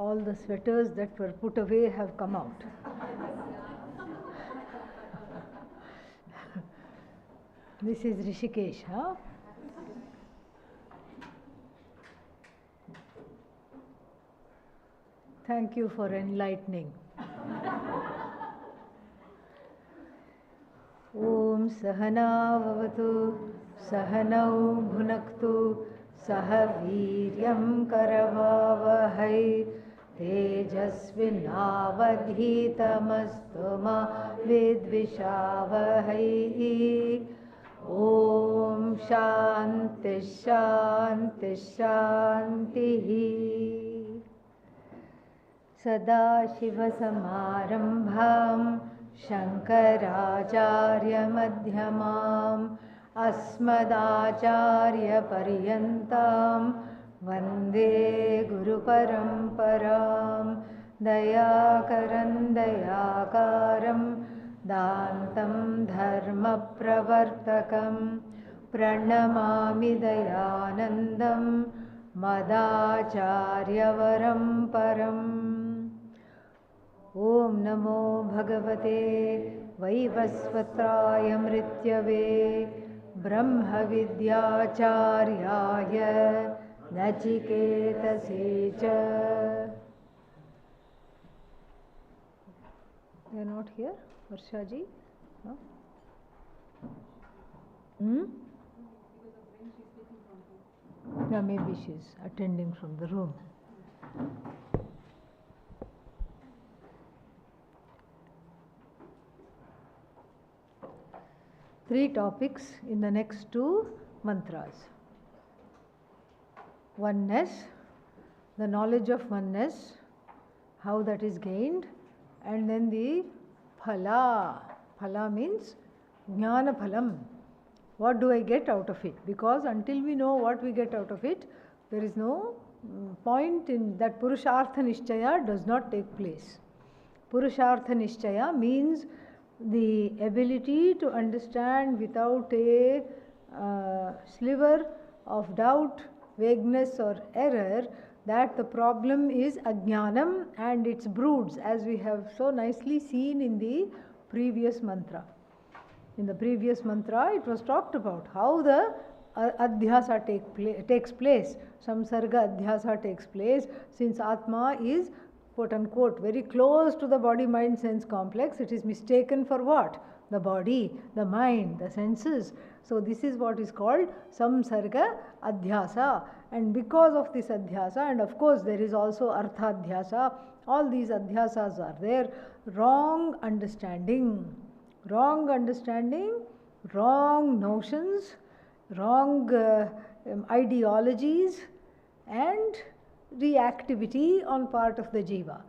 all the sweaters that were put away have come out. This is Rishikesh, huh? Thank you for enlightening. Om Sahana Vavatu Sahanau Bhunaktu Saha Viryam Karavavahai Tejasvinavadhitamastu ma vidvishavahai. Om Shanti Shanti Shanti. Sadashivasamarambham Shankaracharyamadhyamam Asmadacharyaparyantam Vande Guru Paramparam. Dayakaram Dayakaram Dantam Dharma Pravartakam Pranamami Dayanandam Madacharya-varam param. Om Namo Bhagavate Vaivasvatraya Mrityave Brahma Vidyacharya Nachiketase cha. They are not here? Varshaji? No? Yeah, maybe she's attending from the room. Three topics in the next two mantras. Oneness, the knowledge of oneness, how that is gained, and then the phala. Phala means jnana phalam. What do I get out of it? Because until we know what we get out of it, there is no point in that. Purushartha Nishchaya does not take place. Purushartha Nishchaya means the ability to understand without a sliver of doubt, vagueness or error that the problem is ajnanam and its broods, as we have so nicely seen in the previous mantra. In the previous mantra, it was talked about how the adhyasa takes place. Samsarga adhyasa takes place. Since Atma is, quote unquote, very close to the body mind sense complex, it is mistaken for what? The body, the mind, the senses. So this is what is called samsarga adhyasa. And because of this adhyasa, and of course there is also artha adhyasa, all these adhyasas are there. Wrong understanding, wrong notions, wrong ideologies, and reactivity on part of the jiva.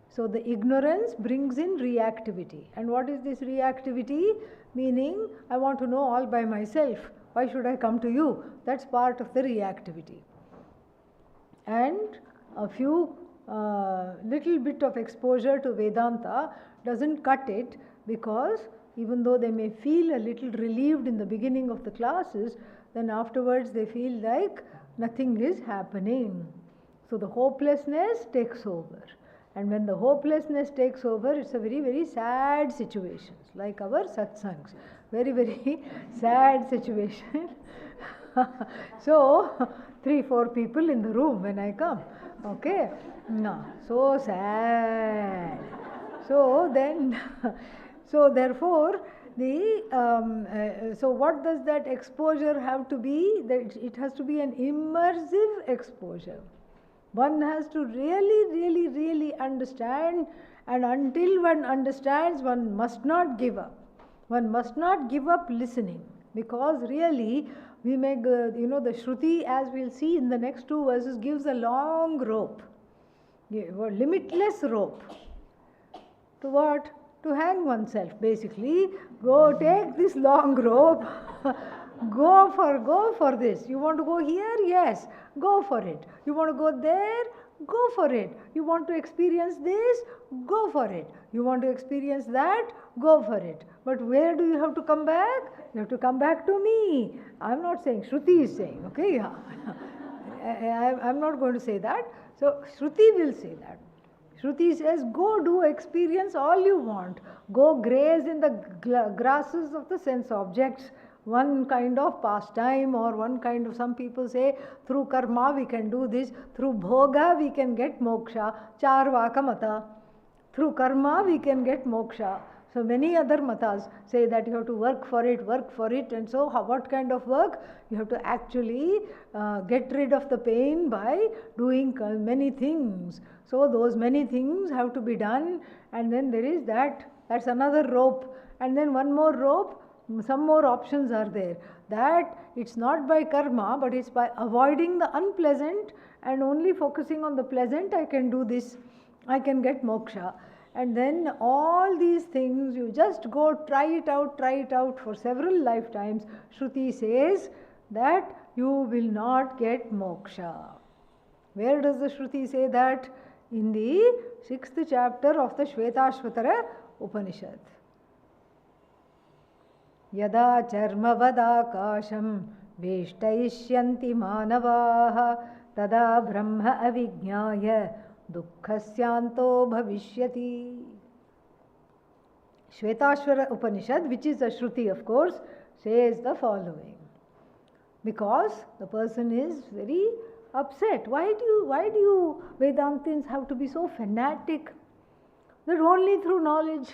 So the ignorance brings in reactivity. And what is this reactivity? Meaning, I want to know all by myself. Why should I come to you? That's part of the reactivity. And a few little bit of exposure to Vedanta doesn't cut it, because even though they may feel a little relieved in the beginning of the classes, then afterwards they feel like nothing is happening. So the hopelessness takes over. And when the hopelessness takes over, it's a very, very sad situation, like our satsangs. Very, very sad situation. So, 3-4 people in the room when I come. Okay? No, so sad. So then, so therefore, so what does that exposure have to be? That it has to be an immersive exposure. One has to really understand, and until one understands, one must not give up. One must not give up listening, because really we make, the Shruti, as we'll see in the next two verses, gives a long rope, limitless rope. To what? To hang oneself, basically. Go take this long rope. Go for this. You want to go here? Yes, go for it. You want to go there? Go for it. You want to experience this? Go for it. You want to experience that? Go for it. But where do you have to come back? You have to come back to me. I'm not saying, Shruti is saying, okay? I'm not going to say that. So Shruti will say that. Shruti says, go do experience all you want. Go graze in the grasses of the sense objects. One kind of pastime or one kind of, some people say, through karma we can do this. Through bhoga we can get moksha. Charvaka mata. Through karma we can get moksha. So many other matas say that you have to work for it. And so what kind of work? You have to actually get rid of the pain by doing many things. So those many things have to be done, and then there is that's another rope, and then one more rope, some more options are there. That it's not by karma, but it's by avoiding the unpleasant and only focusing on the pleasant. I can do this, I can get moksha. And then all these things, you just go try it out for several lifetimes. Shruti says that you will not get moksha. Where does the Shruti say that? In the 6th chapter of the Shvetashvatara Upanishad. Yada charmavadakasham veshtayishyanti manavaha tada brahma avijnaya dukkasyanto bhavishyati. Shvetashvara Upanishad, which is a Shruti of course, says the following. Because the person is very upset. Why do you Vedantins have to be so fanatic that only through knowledge,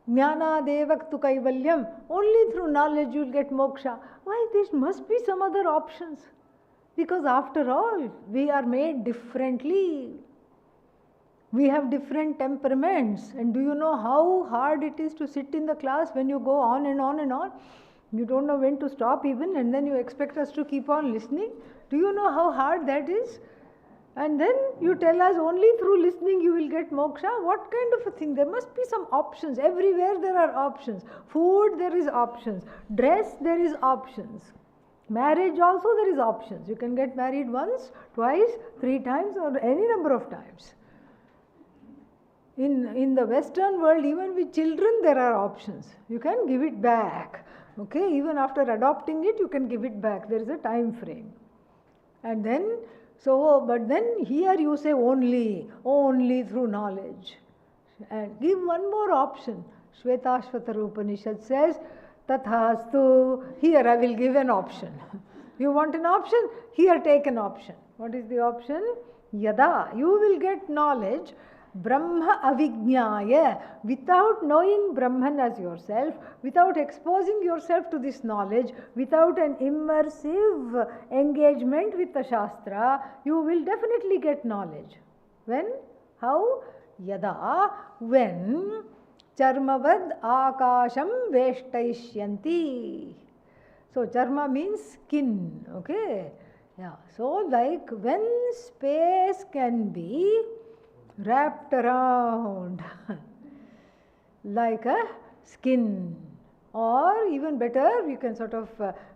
jnana devaktu kaivalyam, only through knowledge you will get moksha? Why, there must be some other options. Because after all, we are made differently. We have different temperaments. And do you know how hard it is to sit in the class when you go on and on and on? You don't know when to stop even, and then you expect us to keep on listening. Do you know how hard that is? And then you tell us only through listening you will get moksha. What kind of a thing? There must be some options. Everywhere there are options. Food, there is options. Dress, there is options. Marriage also, there is options. You can get married once, twice, 3 times, or any number of times. In the Western world, even with children, there are options. You can give it back. Okay, even after adopting it, you can give it back. There is a time frame. And then, but then here you say only through knowledge. And give one more option. Shvetashvatara Upanishad says, Tathastu, here I will give an option. You want an option? Here take an option. What is the option? Yada, you will get knowledge. Brahma avijnaya, without knowing Brahman as yourself, without exposing yourself to this knowledge, without an immersive engagement with the Shastra, you will definitely get knowledge. When? How? Yada, when charmavad akasham veshtayishyanti. So charma means skin, okay? Yeah. So like when space can be wrapped around like a skin, or even better, you can sort of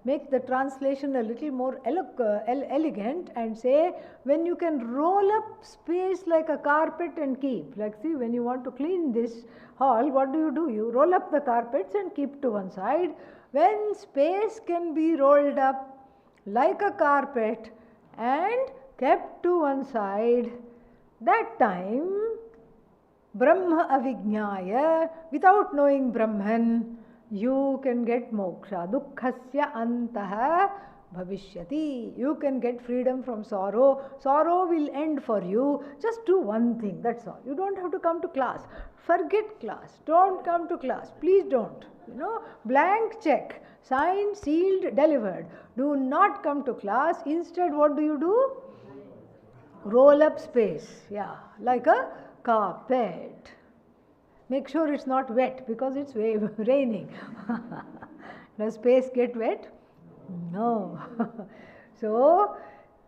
make the translation a little more elegant and say, when you can roll up space like a carpet and keep, like see, when you want to clean this hall, what do? You roll up the carpets and keep to one side. When space can be rolled up like a carpet and kept to one side, that time, Brahma avijnaya, without knowing Brahman, you can get moksha. Dukkhasya antaha bhavishyati. You can get freedom from sorrow. Sorrow will end for you. Just do one thing, that's all. You don't have to come to class. Forget class. Don't come to class. Please don't. Blank check. Signed, sealed, delivered. Do not come to class. Instead, what do? Roll up space, yeah, like a carpet. Make sure it's not wet because it's raining. Does space get wet? No. So,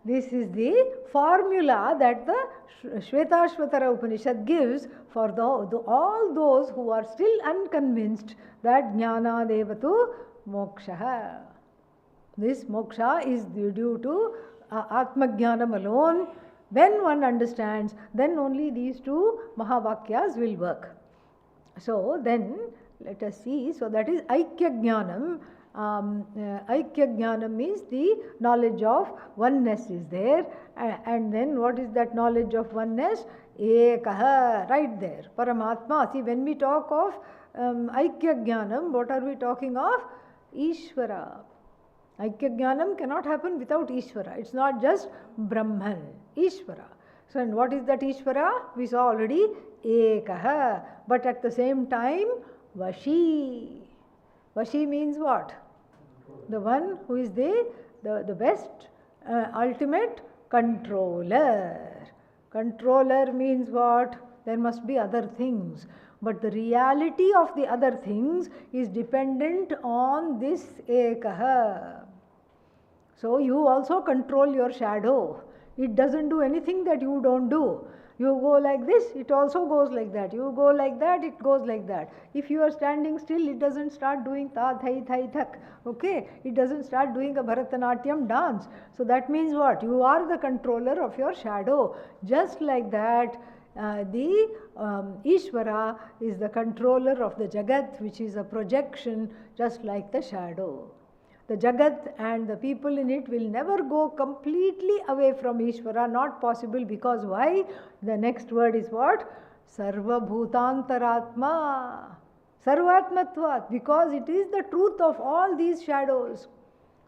this is the formula that the Shvetashvatara Upanishad gives for all those who are still unconvinced that jnana devatu moksha. This moksha is due to Atma Jnanam alone. When one understands, then only these 2 Mahavakyas will work. So then, let us see. So that is Aikya Jnanam. Aikya Jnanam means the knowledge of oneness is there. And then what is that knowledge of oneness? Ekaha, right there. Paramatma. See, when we talk of Aikya Jnanam, what are we talking of? Ishvara. Aikya Jnanam cannot happen without Ishvara. It's not just Brahman. Ishvara. So, and what is that Ishvara? We saw already Ekaha. But at the same time, Vashi. Vashi means what? The one who is the best, ultimate controller. Controller means what? There must be other things. But the reality of the other things is dependent on this Ekaha. So you also control your shadow. It doesn't do anything that you don't do. You go like this, it also goes like that. You go like that, it goes like that. If you are standing still, it doesn't start doing ta, thai, thai, thak. Okay? It doesn't start doing a Bharatanatyam dance. So that means what? You are the controller of your shadow. Just like that, the Ishvara is the controller of the Jagat, which is a projection, just like the shadow. The Jagat and the people in it will never go completely away from Ishvara, not possible, because why? The next word is what? Sarva Bhutantaratma. Sarvatmatvat, because it is the truth of all these shadows.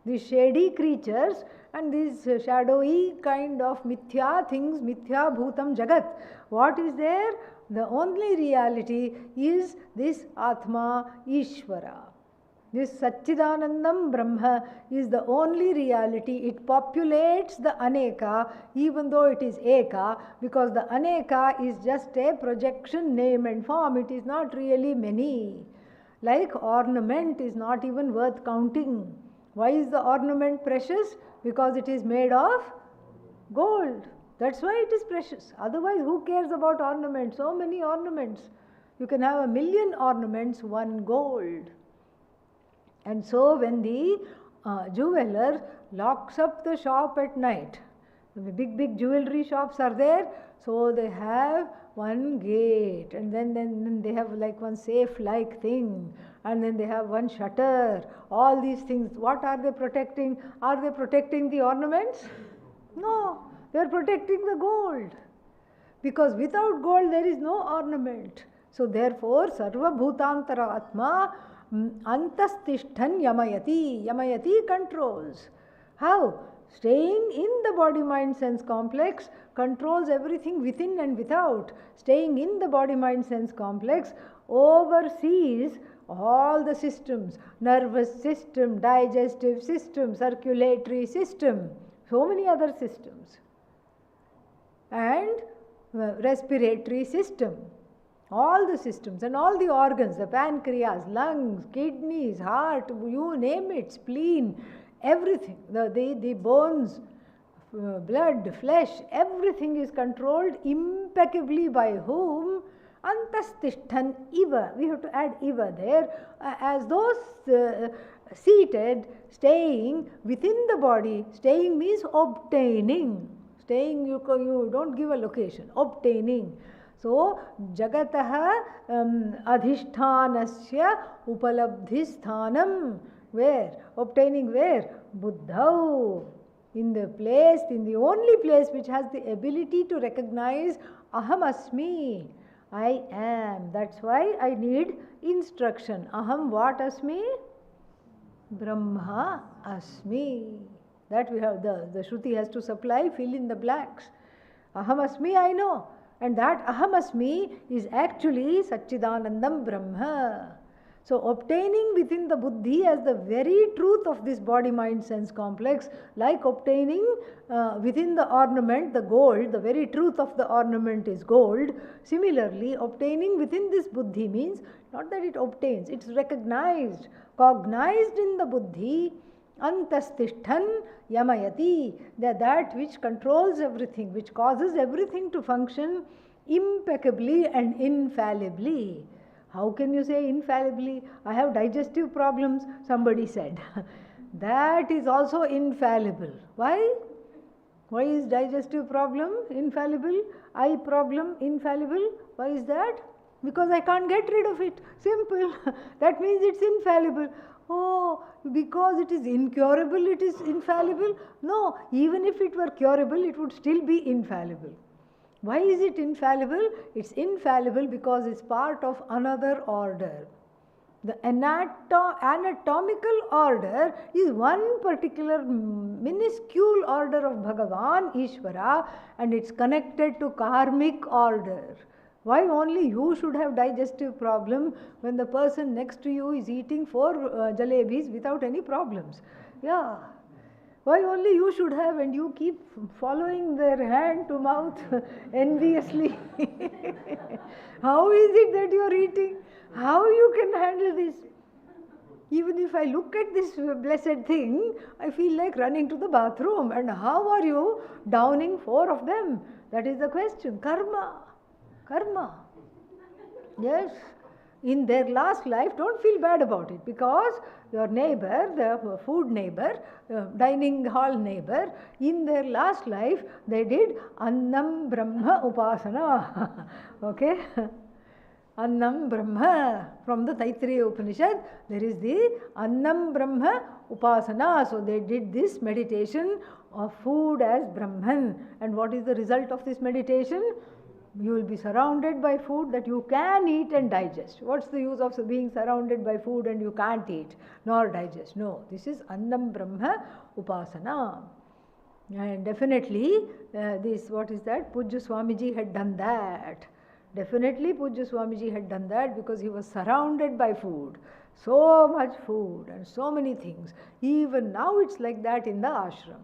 These shady creatures and these shadowy kind of mithya things, mithya bhutam jagat. What is there? The only reality is this Atma Ishvara. This Satchidanandam Brahma is the only reality. It populates the Aneka, even though it is Eka, because the Aneka is just a projection, name and form. It is not really many. Like ornament is not even worth counting. Why is the ornament precious? Because it is made of gold. That's why it is precious. Otherwise, who cares about ornaments? So many ornaments. You can have 1,000,000 ornaments, one gold. And so when the jeweler locks up the shop at night, the big jewelry shops are there, so they have one gate, and then they have like one safe-like thing, and then they have one shutter. All these things, what are they protecting? Are they protecting the ornaments? No, they are protecting the gold. Because without gold there is no ornament. So therefore, Sarva Bhutantara Atma Antastishtan Yamayati. Yamayati controls. How? Staying in the body-mind-sense complex controls everything within and without. Staying in the body-mind-sense complex oversees all the systems. Nervous system, digestive system, circulatory system. So many other systems. And respiratory system. All the systems and all the organs, the pancreas, lungs, kidneys, heart, you name it, spleen, everything, the bones, blood, flesh, everything is controlled impeccably by whom? Antastishtan iva. We have to add iva there, as those seated, staying within the body. Staying means obtaining. Staying, you don't give a location, obtaining. So, Jagataha Adhishthanasya Upalabdhisthanam. Where? Obtaining where? Buddhau. In the place, in the only place which has the ability to recognize Aham Asmi. I am. That's why I need instruction. Aham what Asmi? Brahma Asmi. That we have, the Shruti has to supply, fill in the blanks. Aham Asmi, I know. And that Ahamasmi is actually Satchidanandam Brahma. So obtaining within the buddhi as the very truth of this body-mind-sense complex, like obtaining within the ornament, the gold, the very truth of the ornament is gold. Similarly, obtaining within this buddhi means not that it obtains, it's recognized, cognized in the buddhi. Antastishtan Yamayati, that which controls everything, which causes everything to function impeccably and infallibly. How can you say infallibly? I have digestive problems, somebody said. That is also infallible. Why? Why is digestive problem infallible? Eye problem infallible? Why is that? Because I can't get rid of it. Simple. That means it's infallible. Oh, because it is incurable, it is infallible? No, even if it were curable, it would still be infallible. Why is it infallible? It's infallible because it's part of another order. The anatomical order is one particular minuscule order of Bhagavan, Ishvara, and it's connected to karmic order. Why only you should have digestive problem when the person next to you is eating 4 jalebis without any problems? Yeah. Why only you should have, and you keep following their hand to mouth enviously? How is it that you are eating? How you can handle this? Even if I look at this blessed thing, I feel like running to the bathroom. And how are you downing 4 of them? That is the question. Karma. Karma. Yes. In their last life, don't feel bad about it, because your neighbor, the food neighbor, dining hall neighbor, in their last life, they did Annam Brahma Upasana. Okay? Annam Brahma. From the Taittiriya Upanishad, there is the Annam Brahma Upasana. So they did this meditation of food as Brahman. And what is the result of this meditation? You will be surrounded by food that you can eat and digest. What's the use of being surrounded by food and you can't eat nor digest? No, this is Annam Brahma Upasana. And definitely, this, what is that? Pujya Swamiji had done that. Definitely Pujya Swamiji had done that because he was surrounded by food. So much food and so many things. Even now it's like that in the ashram.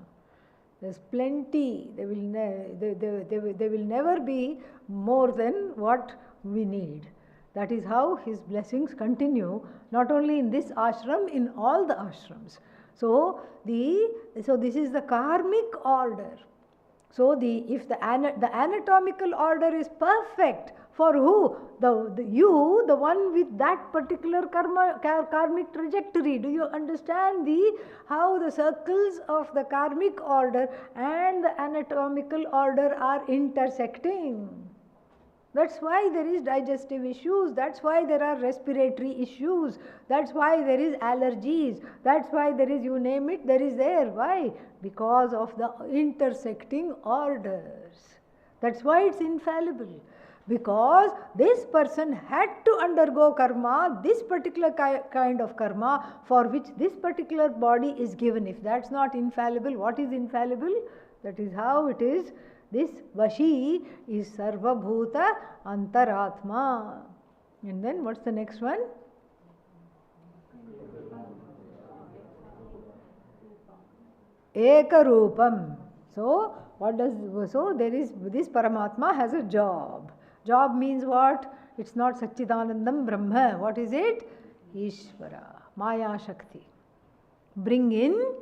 There's plenty. There will never be more than what we need. That is how his blessings continue, not only in this ashram, in all the ashrams. So this is the karmic order. So if the anatomical order is perfect, for who? The one with that particular karmic trajectory. Do you understand how the circles of the karmic order and the anatomical order are intersecting? That's why there is digestive issues. That's why there are respiratory issues. That's why there is allergies. That's why there is, you name it, there is there. Why? Because of the intersecting orders. That's why it's infallible. Because this person had to undergo karma, this particular kind of karma for which this particular body is given. If that's not infallible, what is infallible? That is how it is. This Vashi is Sarva Bhuta Antaratma. And then what's the next one? Ekarupam. So there is, this Paramatma has a job. Job means what? It's not Satchidanandam Brahma. What is it? Ishvara, Maya Shakti. Bring in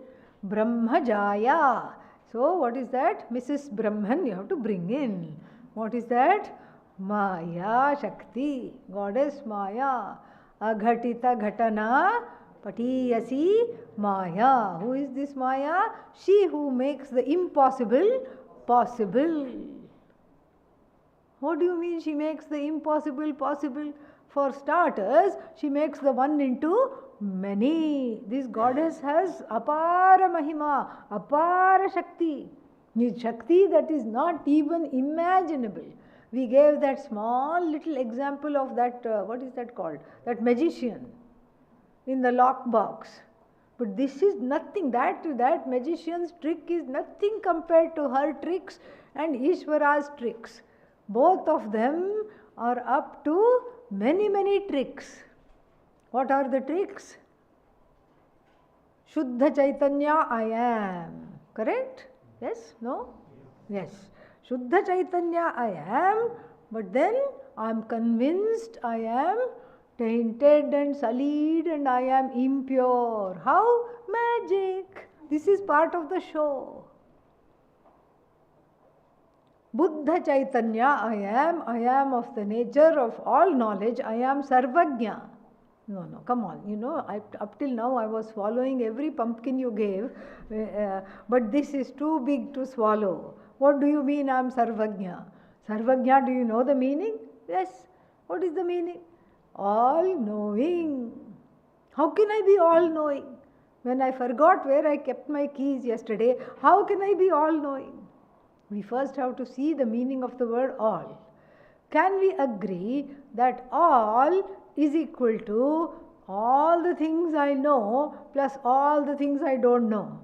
Brahmajaya. So what is that? Mrs. Brahman you have to bring in. What is that? Maya Shakti, Goddess Maya. Aghatita Ghatana Patiyasi Maya. Who is this Maya? She who makes the impossible possible. What do you mean she makes the impossible possible? For starters, she makes the one into many. This goddess has apara mahima, apara shakti. Shakti that is not even imaginable. We gave that small little example of that, what is that called? That magician in the lockbox. But this is nothing. That magician's trick is nothing compared to her tricks and Ishvara's tricks. Both of them are up to many, many tricks. What are the tricks? Shuddha Chaitanya I am. Correct? Yes? No? Yes. Shuddha Chaitanya I am, but then I am convinced I am tainted and sullied and I am impure. How? Magic. This is part of the show. Buddha Chaitanya I am of the nature of all knowledge, I am Sarvajna. No, come on, up till now I was swallowing every pumpkin you gave, but this is too big to swallow. What do you mean I am Sarvajna? Sarvajna, do you know the meaning? Yes. What is the meaning? All knowing. How can I be all-knowing? When I forgot where I kept my keys yesterday, how can I be all-knowing? We first have to see the meaning of the word all. Can we agree that all is equal to all the things I know plus all the things I don't know?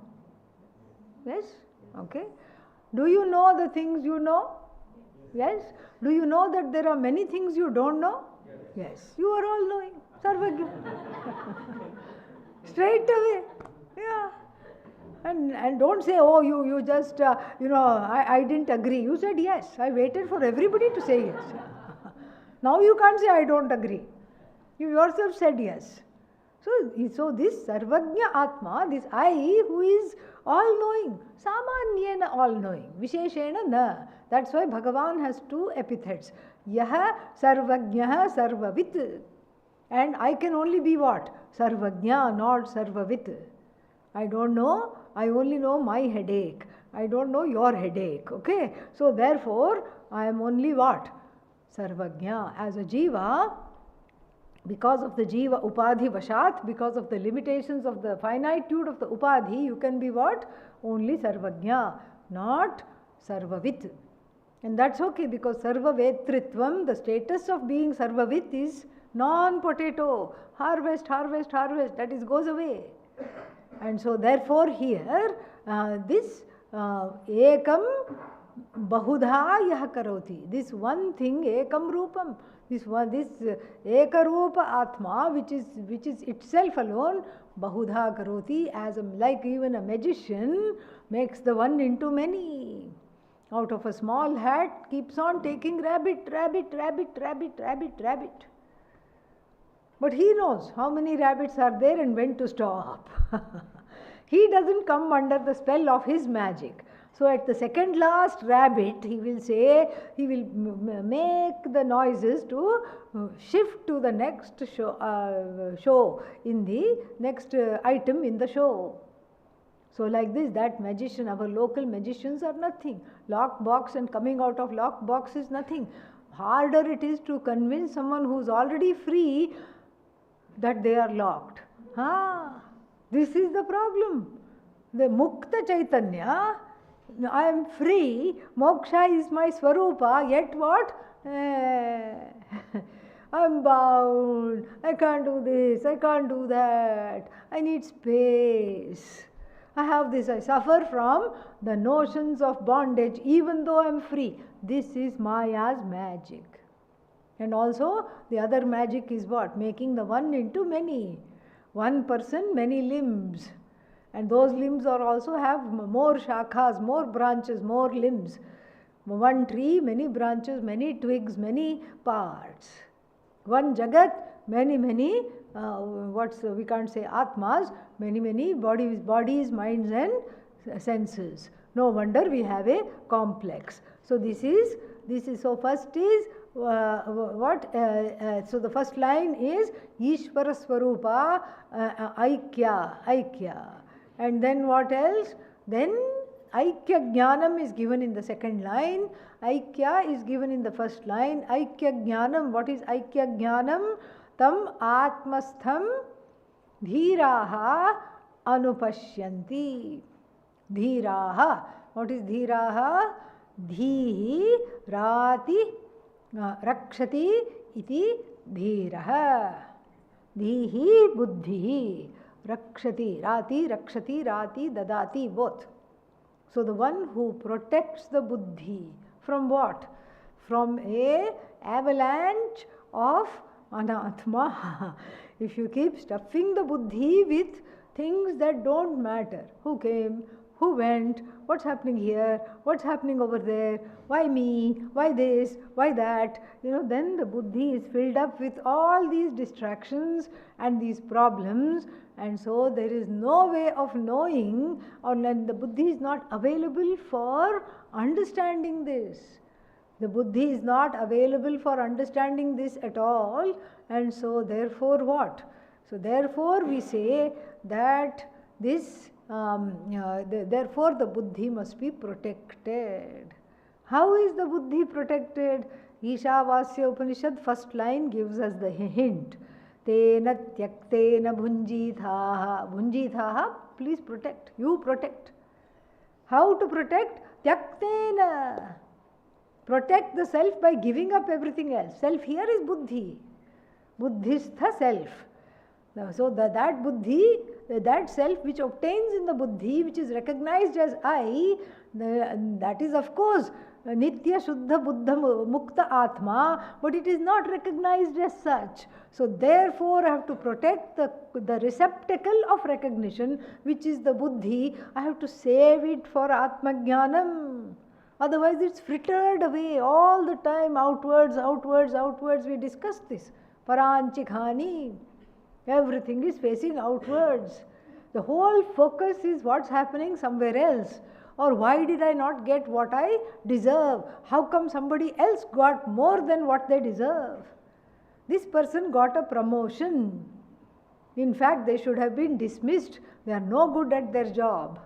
Yes? Okay. Do you know the things you know? Yes. Do you know that there are many things you don't know? Yes. You are all knowing. Sarvagya. Straight away. Yeah. And don't say, oh, you just, I didn't agree. You said yes. I waited for everybody to say yes. Now you can't say I don't agree. You yourself said yes. So this Sarvagya Atma, this I who is all-knowing, Samanyena all-knowing, Visheshena na. That's why Bhagavan has two epithets. Yaha Sarvagyaha Sarvavit. And I can only be what? Sarvagya, not Sarvavit. I don't know. I only know my headache. I don't know your headache. Okay? So therefore, I am only what? Sarvagya. As a jiva, because of the jiva upadhi vashat, because of the limitations of the finitude of the upadhi, you can be what? Only Sarvagya, not Sarvavit. And that's okay, because Sarvavetritvam, the status of being Sarvavit is non-potato. Harvest, harvest, harvest. That is goes away. And so therefore here, this ekam bahudha yah karoti. This one thing, ekam rupam. This ekarupa atma, which is itself alone, bahudha karoti, as like even a magician makes the one into many. Out of a small hat keeps on taking rabbit, rabbit, rabbit, rabbit, rabbit, rabbit. But he knows how many rabbits are there and when to stop. He doesn't come under the spell of his magic. So at the second last rabbit, he will say, he will make the noises to shift to the next show in the next item in the show. So like this, that magician, our local magicians are nothing. Lock box and coming out of lock box is nothing. Harder it is to convince someone who is already free that they are locked. This is the problem. The Mukta Chaitanya, I am free, moksha is my swarupa, yet what? I'm bound, I can't do this, I can't do that, I need space. I have this, I suffer from the notions of bondage even though I am free. This is Maya's magic. And also the other magic is what? Making the one into many. One person, many limbs. And those limbs are also have more shakhas, more branches, more limbs. One tree, many branches, many twigs, many parts. One jagat, many, we can't say atmas, many bodies, minds and senses. No wonder we have a complex. So this is, so first is, so the first line is Ishvara Swarupa Aikya. And then what else? Then Aikya Jnanam is given in the second line. Aikya is given in the first line. Aikya Jnanam. What is Aikya Jnanam? Tam Atmastham Dhiraha Anupashyanti. Dhiraha. What is Dhiraha? Dhihi Rati Rakshati iti Dhiraha. Dhihi Buddhihi. Rakshati, Rati, Rakshati, Rati, Dadati, both. So the one who protects the buddhi from what? From a avalanche of anatma. If you keep stuffing the buddhi with things that don't matter, who came, who went, what's happening here, what's happening over there, why me, why this, why that, then the buddhi is filled up with all these distractions and these problems. And so there is no way of knowing, or the buddhi is not available for understanding this. The buddhi is not available for understanding this at all. And so therefore what? So therefore we say that this, therefore the buddhi must be protected. How is the buddhi protected? Ishavasya Upanishad first line gives us the hint. tena tyaktena bhunjithaha. Bhunjithaha, please protect. You protect. How to protect? Tyaktena. Protect the self by giving up everything else. Self here is buddhi. Buddhistha self. So that buddhi, that self which obtains in the buddhi, which is recognized as I, that is of course Nitya Shuddha Buddha Mukta Atma, but it is not recognized as such. So therefore I have to protect the receptacle of recognition, which is the buddhi. I have to save it for Atma Jnanam. Otherwise it's frittered away all the time, outwards, outwards, outwards. We discussed this. Paranchikhani. Everything is facing outwards. The whole focus is what's happening somewhere else. Or why did I not get what I deserve? How come somebody else got more than what they deserve? This person got a promotion. In fact, they should have been dismissed. They are no good at their job.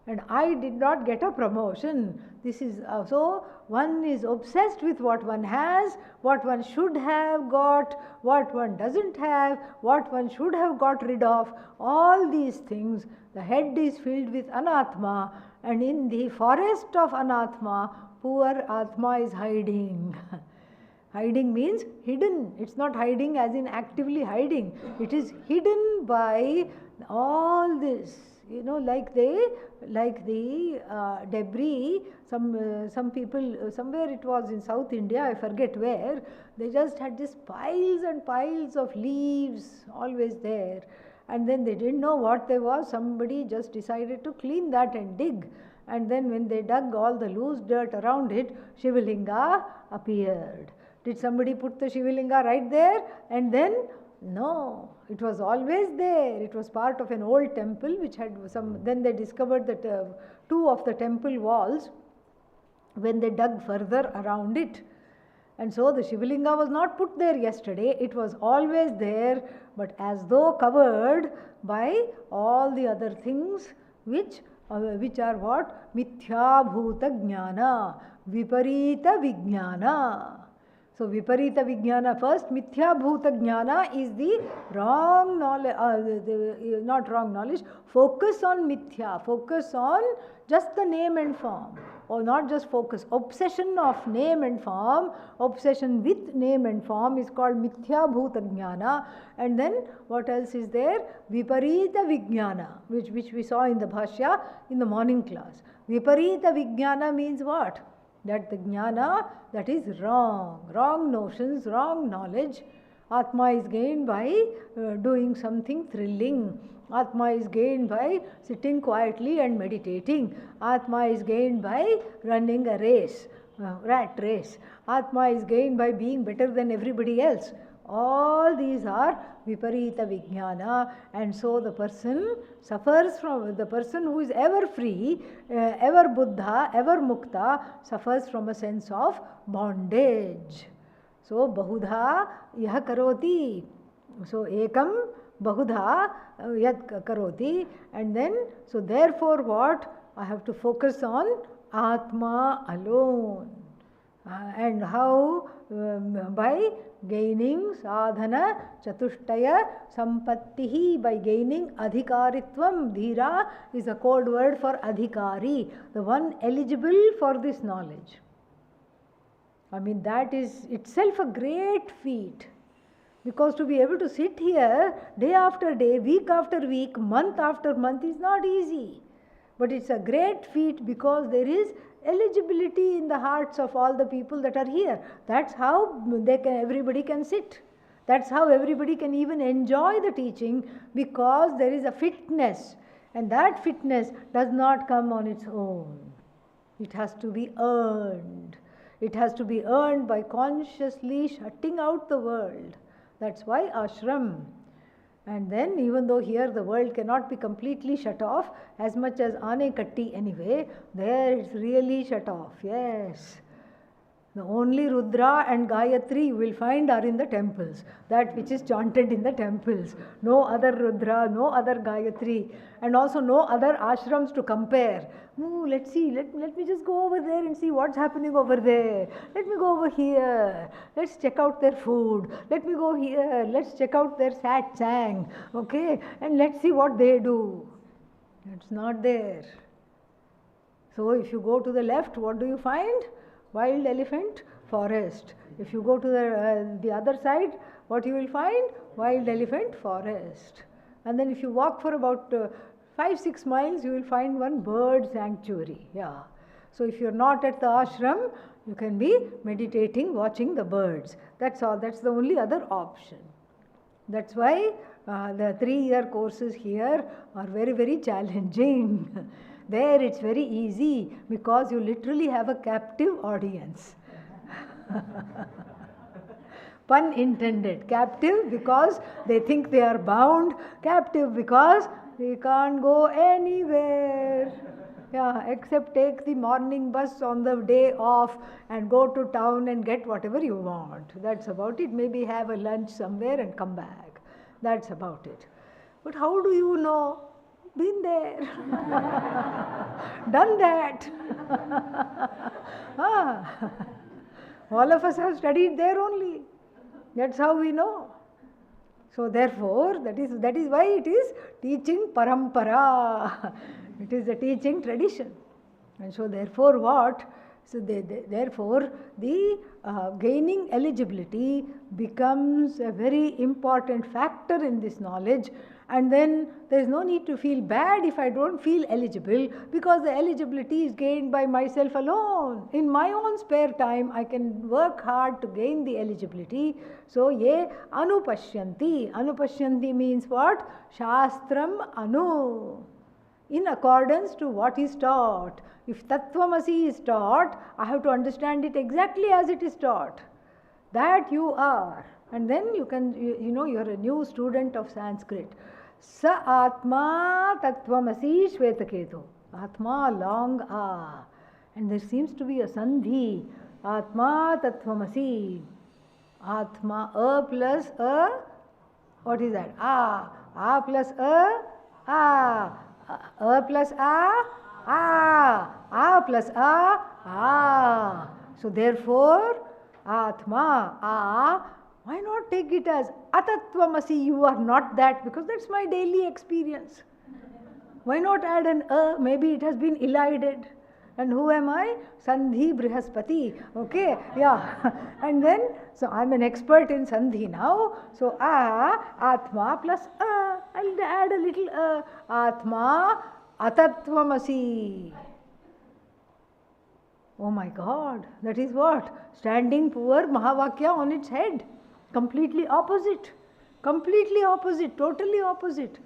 And I did not get a promotion. This is so one is obsessed with what one has, what one should have got, what one doesn't have, what one should have got rid of. All these things, the head is filled with anatma, and in the forest of anatma, poor atma is hiding. Hiding means hidden. It's not hiding as in actively hiding. It is hidden by all this. You know, like the debris. Some people, somewhere it was in South India, I forget where, they just had just piles and piles of leaves always there, and then they didn't know what they was. Somebody just decided to clean that and dig, and then when they dug all the loose dirt around it, Shivalinga appeared. Did somebody put the Shivalinga right there and then? No, it was always there. It was part of an old temple which had some. Then they discovered that two of the temple walls when they dug further around it. And so the Shivalinga was not put there yesterday. It was always there, but as though covered by all the other things which are what? Mithya Bhuta Jnana, Viparita Vijnana. So Viparita Vijnana first, Mithya Bhuta Jnana is the wrong knowledge, not wrong knowledge, focus on Mithya, focus on just the name and form, or not just focus, obsession of name and form, obsession with name and form is called Mithya Bhuta Jnana. And then what else is there? Viparita Vijnana, which we saw in the Bhashya in the morning class. Viparita Vijnana means what? That the jnana that is wrong notions, wrong knowledge. Atma is gained by doing something thrilling. Atma is gained by sitting quietly and meditating. Atma is gained by running a race, rat race. Atma is gained by being better than everybody else. All these are Viparita Vijnana, and so the person suffers from, the person who is ever free, ever Buddha, ever Mukta, suffers from a sense of bondage. So Bahudha Yah Karoti. So Ekam Bahudha Yad Karoti, and then, so therefore what? I have to focus on Atma alone. And how? By gaining sadhana chatushtaya sampattihi, by gaining adhikaritvam. Dhira is a code word for adhikari, the one eligible for this knowledge. I mean, that is itself a great feat, because to be able to sit here day after day, week after week, month after month is not easy. But it's a great feat because there is eligibility in the hearts of all the people that are here. That's how everybody can sit. That's how everybody can even enjoy the teaching, because there is a fitness, and that fitness does not come on its own. It has to be earned. It has to be earned by consciously shutting out the world. That's why ashram. And then, even though here the world cannot be completely shut off, as much as Ane Katti anyway, there it's really shut off, yes. The only Rudra and Gayatri you will find are in the temples. That which is chanted in the temples. No other Rudra, no other Gayatri, and also no other ashrams to compare. Ooh, let's see, let me just go over there and see what's happening over there. Let me go over here. Let's check out their food. Let me go here. Let's check out their satsang. Okay, and let's see what they do. It's not there. So if you go to the left, what do you find? Wild elephant forest. If you go to the other side, what you will find? Wild elephant forest. And then if you walk for about 5-6 miles, you will find one bird sanctuary. Yeah. So if you're not at the ashram, you can be meditating, watching the birds. That's all. That's the only other option. That's why the 3-year courses here are very, very challenging. There it's very easy because you literally have a captive audience. Pun intended. Captive because they think they are bound. Captive because they can't go anywhere. Yeah, except take the morning bus on the day off and go to town and get whatever you want. That's about it. Maybe have a lunch somewhere and come back. That's about it. But how do you know? Been there. Done that. All of us have studied there only. That's how we know. So therefore, that is why it is teaching parampara. It is the teaching tradition. And so therefore what? So therefore the gaining eligibility becomes a very important factor in this knowledge. And then there is no need to feel bad if I don't feel eligible, because the eligibility is gained by myself alone. In my own spare time, I can work hard to gain the eligibility. So, ye anupashyanti. Anupashyanti means what? Shastram anu. In accordance to what is taught. If Tattvamasi is taught, I have to understand it exactly as it is taught. That you are. And then you can, you know, you are a new student of Sanskrit. Sa Atma Tattvamasi Shvetaketu. Atma, long A. And there seems to be a sandhi. Atma Tattvamasi. Atma, A plus A. What is that? A. A plus A. A. A plus A. A. A plus A. A. So therefore, Atma, A. Why not take it as Atatvamasi, you are not that, because that's my daily experience. Why not add an A? Maybe it has been elided. And who am I? Sandhi Brihaspati. Okay, yeah. And then, so I'm an expert in Sandhi now. So Atma plus A. I'll add a little A. Atma Atatvamasi. Oh my God, that is what? Standing poor Mahavakya on its head. Completely opposite, totally opposite.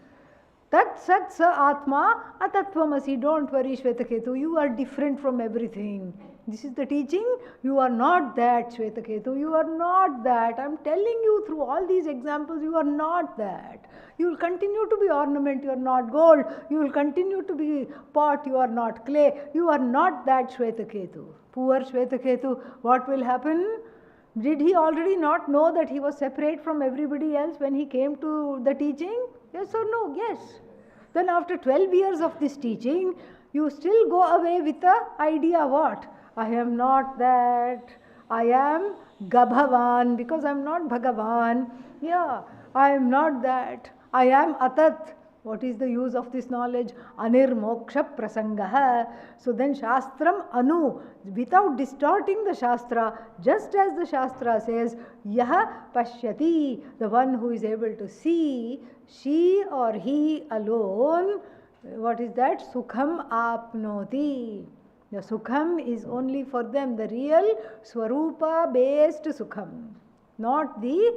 Tat Sat Sa Atma Atatvamasi. Don't worry, Shvetaketu, you are different from everything. This is the teaching. You are not that, Shvetaketu, you are not that. I am telling you through all these examples, you are not that. You will continue to be ornament, you are not gold. You will continue to be pot, you are not clay. You are not that, Shvetaketu. Poor Shvetaketu, what will happen? Did he already not know that he was separate from everybody else when he came to the teaching? Yes or no? Yes. Then after 12 years of this teaching, you still go away with the idea what? I am not that. I am Gabhavan, because I am not Bhagavan. Yeah, I am not that. I am Atat. What is the use of this knowledge? Anirmoksha prasangaha. So then Shastram anu, without distorting the Shastra, just as the Shastra says, Yaha pashyati, the one who is able to see, she or he alone, what is that? Sukham apnoti. The Sukham is only for them, the real Swarupa based Sukham, not the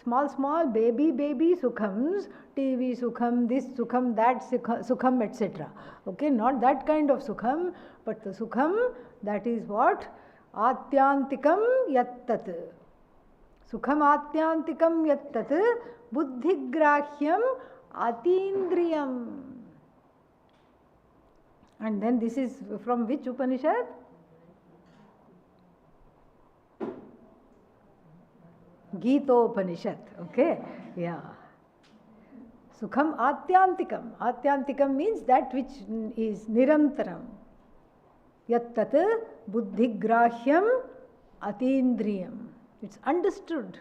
small baby Sukhams, TV Sukham, this Sukham, that Sukham, etc. Okay, not that kind of Sukham, but the Sukham, that is what? Atyantikam yattat. Sukham atyantikam yattat buddhigrahyam atindriyam. And then this is from which Upanishad? Kathopanishad. Okay? Yeah. Sukham Atyantikam. Atyantikam means that which is Nirantaram. Yattat Buddhigrahyam Atindriyam. It's understood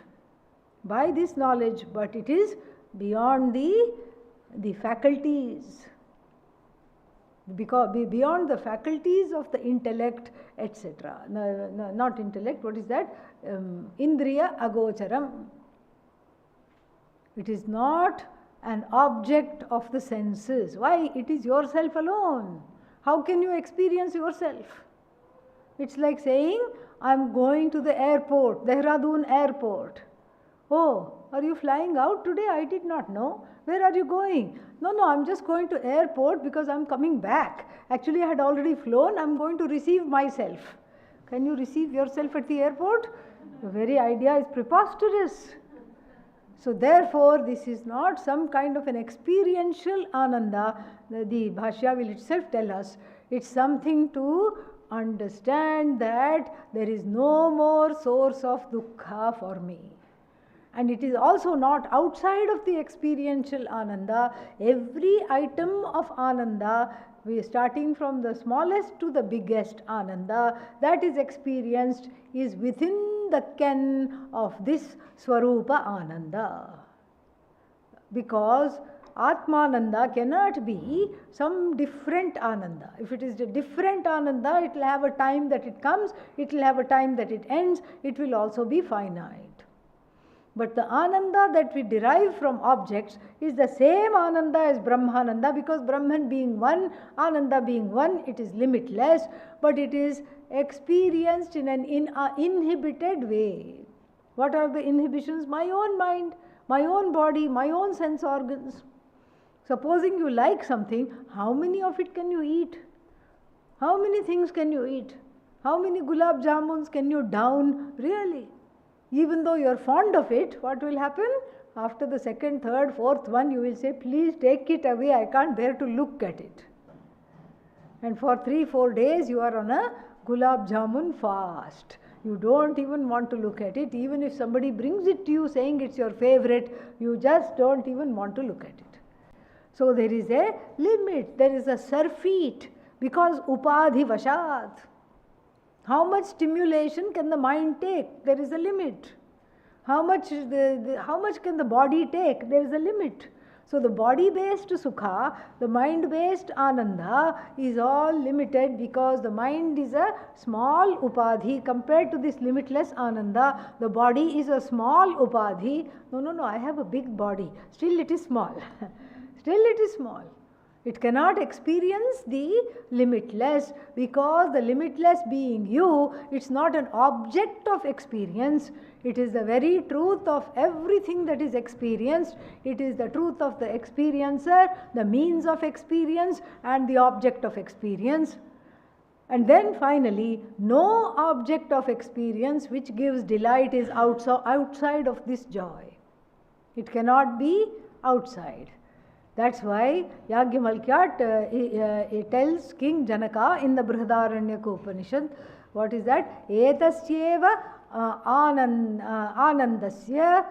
by this knowledge, but it is beyond the faculties. Because beyond the faculties of the intellect, etc. No, not intellect, what is that? Indriya agocharam. It is not an object of the senses. Why? It is yourself alone. How can you experience yourself? It's like saying, I am going to the airport, Dehradun airport. Oh, are you flying out today? I did not know. Where are you going? No, I am just going to airport because I am coming back. Actually, I had already flown. I am going to receive myself. Can you receive yourself at the airport? The very idea is preposterous. So therefore, this is not some kind of an experiential ananda. The Bhashya will itself tell us. It's something to understand that there is no more source of dukkha for me. And it is also not outside of the experiential ananda. Every item of ananda, starting from the smallest to the biggest ananda, that is experienced is within the ken of this Swarupa Ananda. Because Atmananda cannot be some different Ananda. If it is a different Ananda, it will have a time that it comes, it will have a time that it ends, it will also be finite. But the Ananda that we derive from objects is the same Ananda as Brahmananda, because Brahman being one, Ananda being one, it is limitless, but it is experienced in an inhibited way. What are the inhibitions? My own mind, my own body, my own sense organs. Supposing you like something, how many of it can you eat? How many things can you eat? How many gulab jamuns can you down? Really? Even though you are fond of it, what will happen? After the second, third, fourth one, you will say, please take it away, I can't bear to look at it. And for 3-4 days, you are on a gulab jamun fast. You don't even want to look at it. Even if somebody brings it to you saying it's your favorite, you just don't even want to look at it. So there is a limit, there is a surfeit, because upadhi vashat. How much stimulation can the mind take? There is a limit. How much can the body take? There is a limit. So the body-based sukha, the mind-based ananda is all limited, because the mind is a small upadhi compared to this limitless ananda. The body is a small upadhi. No, I have a big body. Still it is small. Still it is small. It cannot experience the limitless, because the limitless being you, it's not an object of experience. It is the very truth of everything that is experienced. It is the truth of the experiencer, the means of experience, and the object of experience. And then finally, no object of experience which gives delight is outside of this joy. It cannot be outside. That's why Yagyavalkya tells King Janaka in the Brihadaranyaka Upanishad, what is that? Etasyeva anandasya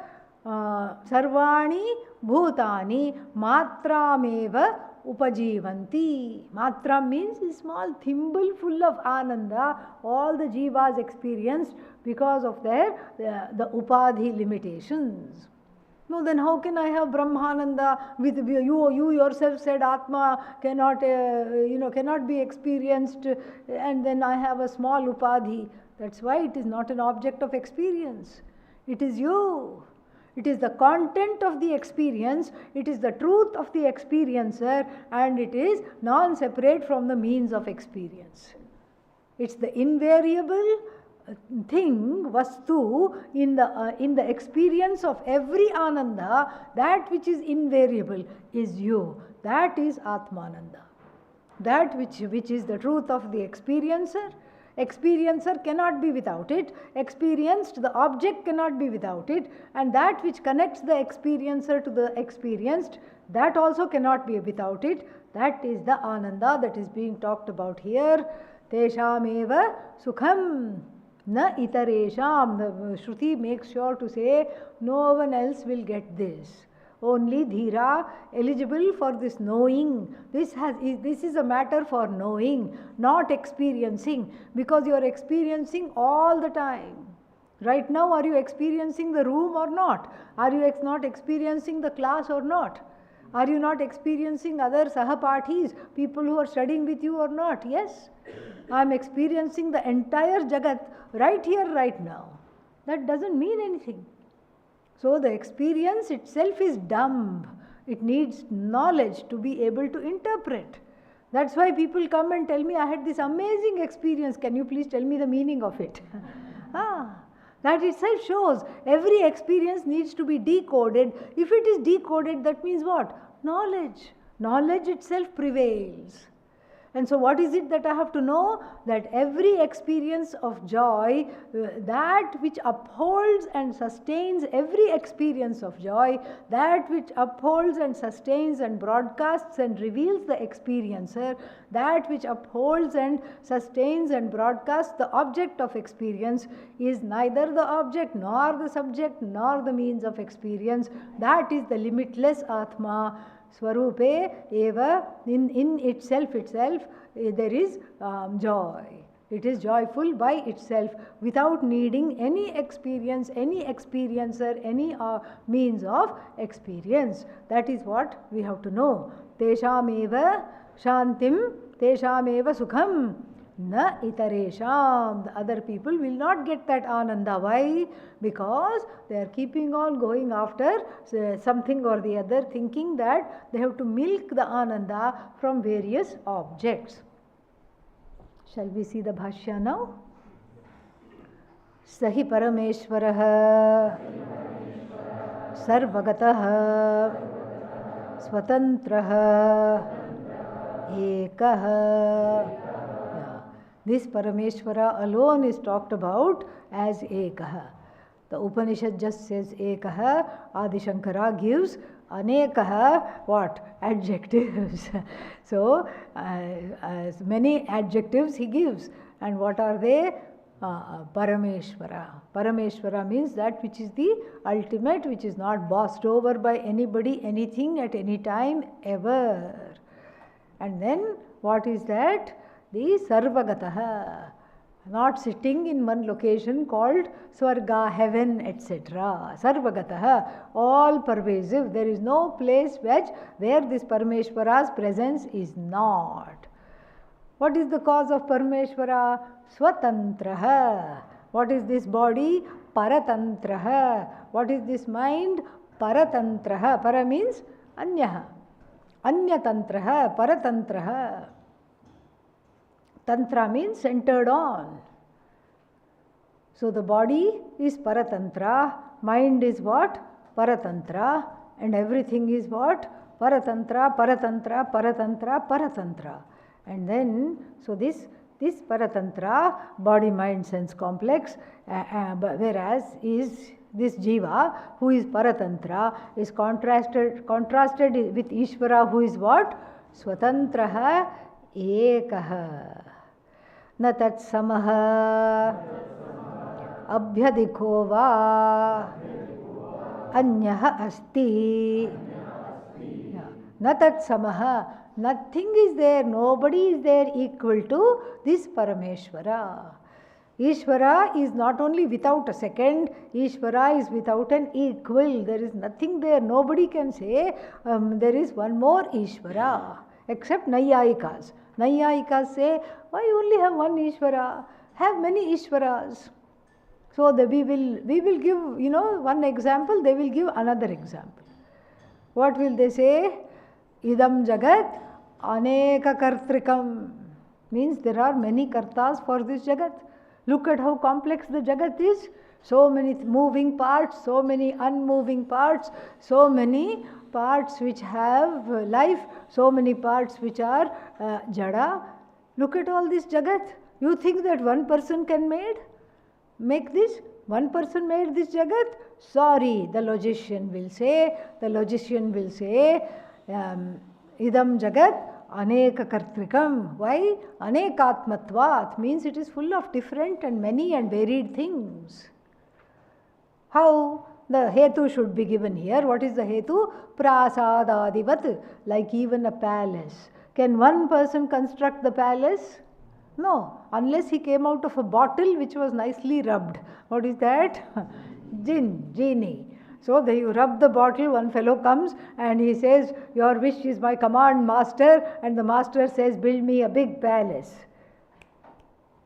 sarvani bhutani matrameva upajivanti. Matra means a small thimble full of ananda, all the jivas experienced because of the upadhi limitations. No, then how can I have Brahmananda with you yourself said Atma cannot be experienced, and then I have a small upadhi. That's why it is not an object of experience. It is you. It is the content of the experience. It is the truth of the experiencer, and it is non-separate from the means of experience. It's the invariable thing, vastu, in the experience of every ananda. That which is invariable is you. That is Atmananda. That which is the truth of the experiencer. Experiencer cannot be without it. Experienced, the object cannot be without it. And that which connects the experiencer to the experienced, that also cannot be without it. That is the ananda that is being talked about here. Teshameva sukham Na itaresham. The Shruti makes sure to say, no one else will get this. Only dhira eligible for this knowing. This is a matter for knowing, not experiencing, because you are experiencing all the time. Right now, are you experiencing the room or not? Are you not experiencing the class or not? Are you not experiencing other sahapathis, people who are studying with you or not? Yes. I am experiencing the entire Jagat right here, right now. That doesn't mean anything. So the experience itself is dumb. It needs knowledge to be able to interpret. That's why people come and tell me, I had this amazing experience. Can you please tell me the meaning of it? That itself shows every experience needs to be decoded. If it is decoded, that means what? Knowledge. Knowledge itself prevails. And so what is it that I have to know? That every experience of joy, that which upholds and sustains every experience of joy, that which upholds and sustains and broadcasts and reveals the experiencer, that which upholds and sustains and broadcasts the object of experience, is neither the object nor the subject nor the means of experience. That is the limitless Atma. Swarupe eva, in itself, there is joy. It is joyful by itself without needing any experience, any experiencer, any means of experience. That is what we have to know. Tesham eva shantim, tesham eva sukham, na itaresham. The other people will not get that ananda. Why? Because they are keeping on going after something or the other, thinking that they have to milk the ananda from various objects. Shall we see the Bhashya now? Sahi Parameshwarah Sarvagatah Swatantrah Ekah. This Parameshwara alone is talked about as Ekah. The Upanishad just says Ekah. Adi Shankara gives Anekah, what? Adjectives. So, as many adjectives he gives. And what are they? Parameshwara. Parameshwara means that which is the ultimate, which is not bossed over by anybody, anything, at any time, ever. And then, what is that? The Sarvagataha. Not sitting in one location called Swarga, heaven, etc. Sarvagataha, all pervasive. There is no place where this Parameshwara's presence is not. What is the cause of Parameshwara? Swatantraha. What is this body? Paratantraha. What is this mind? Paratantraha. Para means Anyaha. Anyatantraha. Paratantraha. Tantra means centered on. So the body is Paratantra, mind is what? Paratantra, and everything is what? Paratantra, Paratantra, Paratantra, Paratantra. And then, so this Paratantra, body, mind, sense complex, whereas is this Jiva, who is Paratantra, is contrasted with Ishvara, who is what? Swatantraha Ekaha. न तत्समः अभ्यधिको वा अन्यः अस्ति. न तत्समः, nothing is there, nobody is there equal to this Parameshwara. Ishvara is not only without a second, Ishvara is without an equal. There is nothing there. Nobody can say there is one more Ishvara except Naiyayikas. Naiyayikas say, why only have one Ishvara? Have many Ishvaras. So we will give, one example, they will give another example. What will they say? Idam Jagat Aneka Kartrikam. Means there are many kartas for this Jagat. Look at how complex the Jagat is. So many moving parts, so many unmoving parts, so many parts which have life, so many parts which are jada. Look at all this Jagat. You think that one person can make this? One person made this Jagat? Sorry, the logician will say, Idam Jagat Aneka Kartrikam. Why? Anekatmatvat means it is full of different and many and varied things. How? The hetu should be given here. What is the hetu? Prasadadivat, like even a palace. Can one person construct the palace? No, unless he came out of a bottle which was nicely rubbed. What is that? Genie. So you rub the bottle, one fellow comes and he says, your wish is my command, master, and the master says, build me a big palace.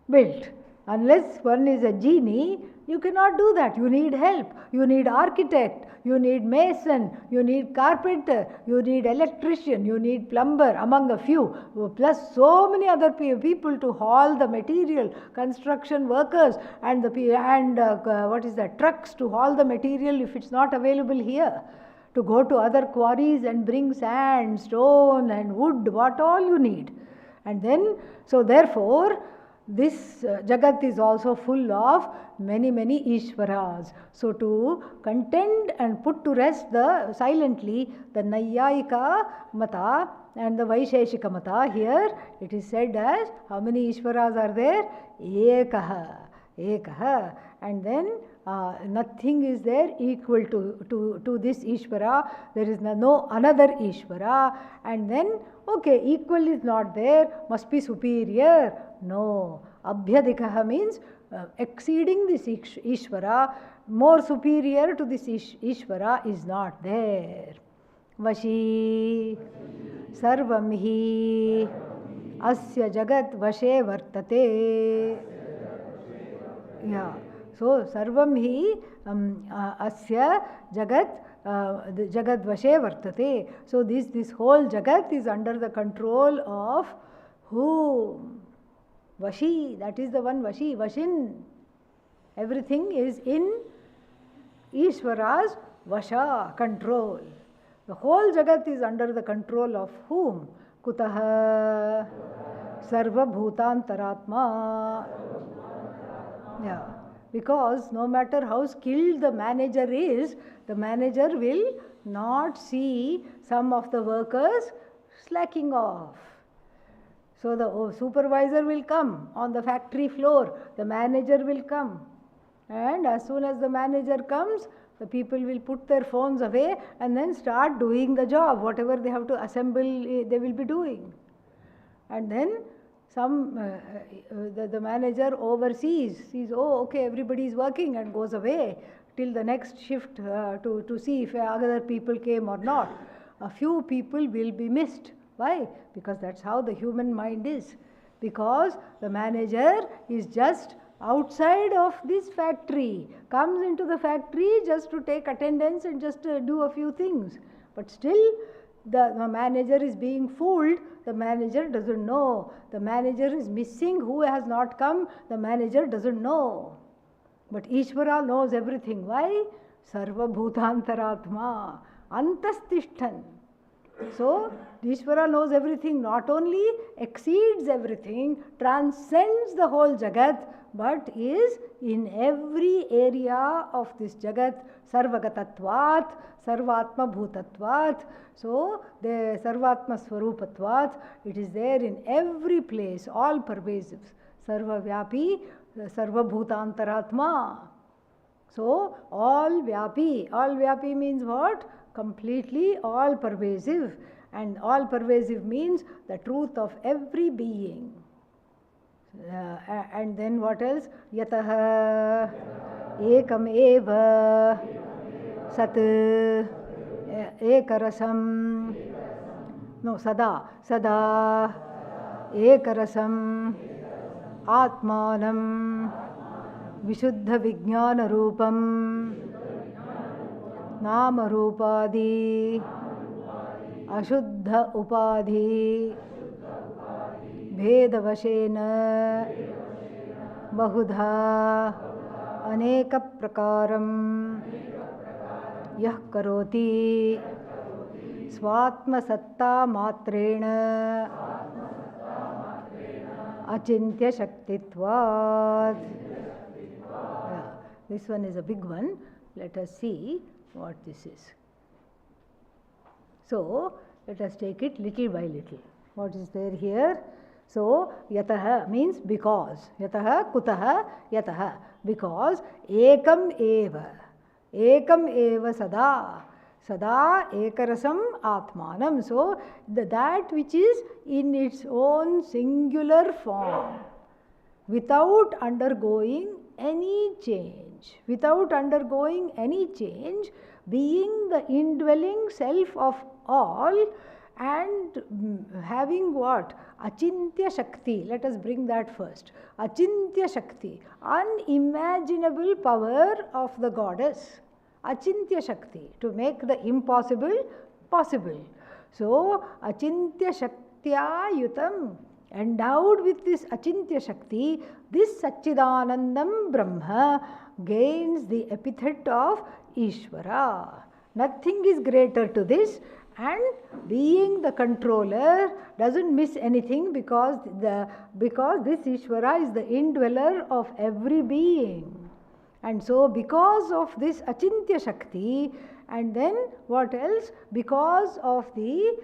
Built. Unless one is a genie, you cannot do that. You need help. You need architect. You need mason. You need carpenter. You need electrician. You need plumber, among a few. Plus so many other people to haul the material. Construction workers and trucks to haul the material if it's not available here. To go to other quarries and bring sand, stone and wood, what all you need. And then, so therefore, this Jagat is also full of many Ishwaras. So to contend and put to rest silently the Nayyayika Mata and the Vaisheshika Mata, here it is said as how many Ishwaras are there? Ekaha. And then nothing is there equal to this Ishvara. There is no another Ishvara. And then, okay, equal is not there, must be superior. No. Abhyadikaha means exceeding this Ishvara, more superior to this Ishvara is not there. Vashi sarvam hi asya jagat vashe vartate. Yeah. So sarvam hi asya jagat jagat vashe vartate. So this whole jagat is under the control of whom? Vashi, that is the one Vashi, Vashin. Everything is in Ishvara's Vasha, control. The whole Jagat is under the control of whom? Kutaha Sarva Bhutantaratma. Yeah. Because no matter how skilled the manager is, the manager will not see some of the workers slacking off. So the supervisor will come on the factory floor, the manager will come. And as soon as the manager comes, the people will put their phones away and then start doing the job. Whatever they have to assemble, they will be doing. And then the manager oversees, sees, oh, okay, everybody is working, and goes away till the next shift to see if other people came or not. A few people will be missed. Why? Because that's how the human mind is. Because the manager is just outside of this factory, comes into the factory just to take attendance and just do a few things. But still, the manager is being fooled. The manager doesn't know. The manager is missing. Who has not come? The manager doesn't know. But Ishvara knows everything. Why? Sarva Bhutantaratma. Antastishtan. So, Ishvara knows everything, not only exceeds everything, transcends the whole Jagat, but is in every area of this Jagat, Sarvagatatvat, Sarvatma Bhutatvat. So, the Sarvatma Swarupatvat, it is there in every place, all pervasive. Sarva Vyapi, Sarva Bhutantaratma. So, all Vyapi means what? Completely all pervasive, and all pervasive means the truth of every being. And then what else? Yataha ekam eva sat ekarasam sada ekarasam atmanam vishuddha vijnana rupam Nama Rupadi Ashuddha Upadhi Bhedavashena Bahudha Aneka Prakaram Yah Karoti Svatma Satta Matrena Achintya Shaktitvat. This one is a big one. Let us see what this is. So, let us take it little by little. What is there here? So, yataha means because. Yataha, kutaha, yataha. Because ekam eva. Ekam eva sada. Sada ekarasam atmanam. So, that which is in its own singular form, without undergoing any change. Without undergoing any change, being the indwelling self of all, and having what? Achintya Shakti. Let us bring that first. Achintya Shakti, unimaginable power of the goddess. Achintya Shakti, to make the impossible possible. So, Achintya Shaktya Yutam, endowed with this Achintya Shakti, this Satchidanandam Brahma gains the epithet of Ishvara. Nothing is greater to this, and being the controller doesn't miss anything, because this Ishvara is the indweller of every being. And so because of this Achintya Shakti, and then what else? Because of the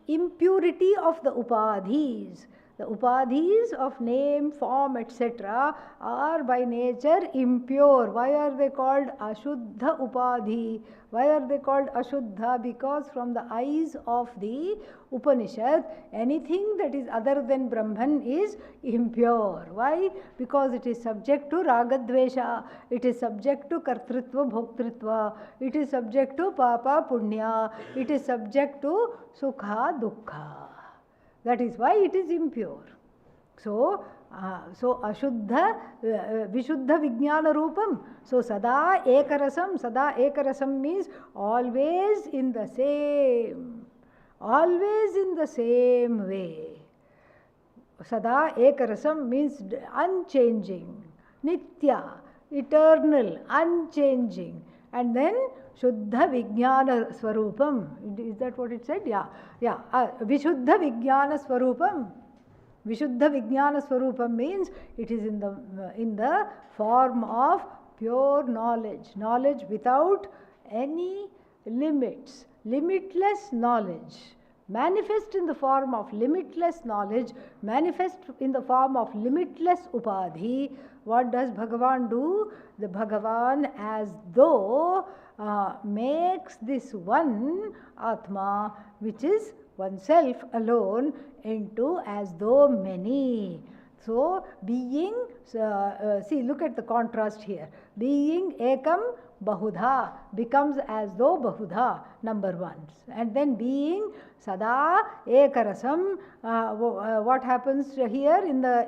impurity of the upadhis. The upadhis of name, form, etc. are by nature impure. Why are they called Ashuddha Upadhi? Why are they called Ashuddha? Because from the eyes of the Upanishad, anything that is other than Brahman is impure. Why? Because it is subject to Ragadvesha, it is subject to Kartritva Bhoktritva, it is subject to Papa Punya, it is subject to Sukha Dukkha. That is why it is impure. So, Ashuddha, Vishuddha Vijnana Rupam. So, Sada Ekarasam means always in the same way. Sada Ekarasam means unchanging, Nitya, eternal, unchanging. And then Shuddha Vijnana Swarupam. Is that what it said? Yeah. Vishuddha Vijnana Swarupam. Vishuddha Vijnana Swarupam means it is in the form of pure knowledge. Knowledge without any limits. Limitless knowledge. Manifest in the form of limitless knowledge. Manifest in the form of limitless upadhi. What does Bhagavan do? The Bhagavan, as though makes this one Atma, which is oneself alone, into as though many. So, being, see, look at the contrast here. Being Ekam Bahudha becomes as though Bahudha, number one. And then being Sada Ekarasam, what happens here in the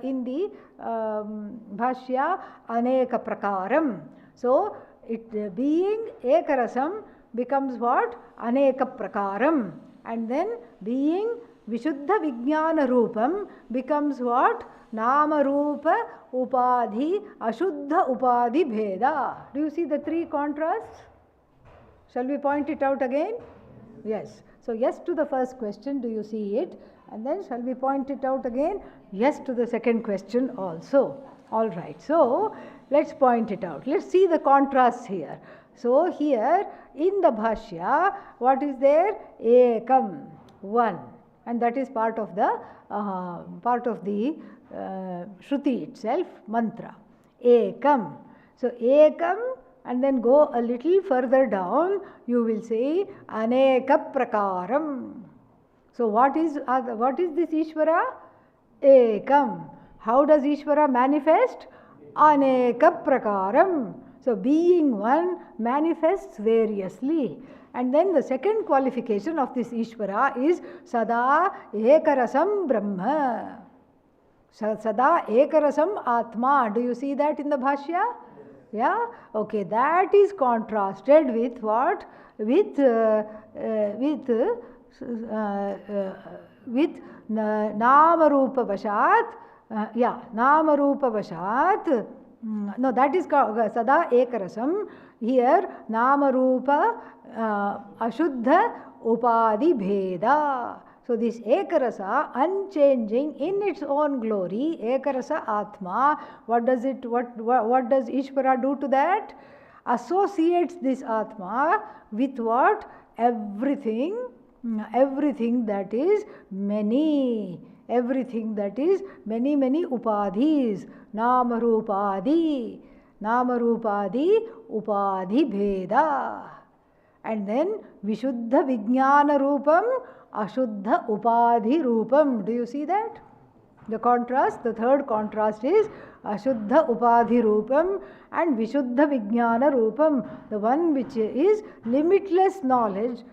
Bhashya? Aneka Prakaram. So, being Ekarasam becomes what? Aneka Prakaram. And then being Vishuddha Vijnana Rupam becomes what? Nama Rupa Upadhi Ashuddha Upadhi Bheda. Do you see the three contrasts? Shall we point it out again? Yes. So, yes to the first question, do you see it? And then shall we point it out again? Yes to the second question also. All right. So, let's point it out. Let's see the contrasts here. So, here in the Bhashya, what is there? Ekam, one. And that is part of the Shruti itself, mantra. Ekam. So, Ekam, and then go a little further down, you will say Aneka Prakaram. So, what is this Ishvara? Ekam. How does Ishvara manifest? Aneka Prakaram. So, being one manifests variously. And then the second qualification of this Ishvara is Sada Ekarasam Brahma. Sada Ekarasam Atma. Do you see that in the Bhashya? Yeah? Okay, that is contrasted with what? With Namarupa Vashat. Namarupa Vashat. No, that is Sada Ekarasam. Here, Namarupa Ashuddha Upadhi Bheda. So, this Ekarasa, unchanging in its own glory, Ekarasa Atma, what does Ishvara do to that? Associates this Atma with what? Everything everything that is many, everything that is many, many upadhis, namarupadi, namarupadi, upadhi bheda. And then Vishuddha Vijnana Rupam, Ashuddha Upadhi Rupam. Do you see that? The contrast, the third contrast is Ashuddha Upadhi Rupam and Vishuddha Vijnana Rupam, the one which is limitless knowledge,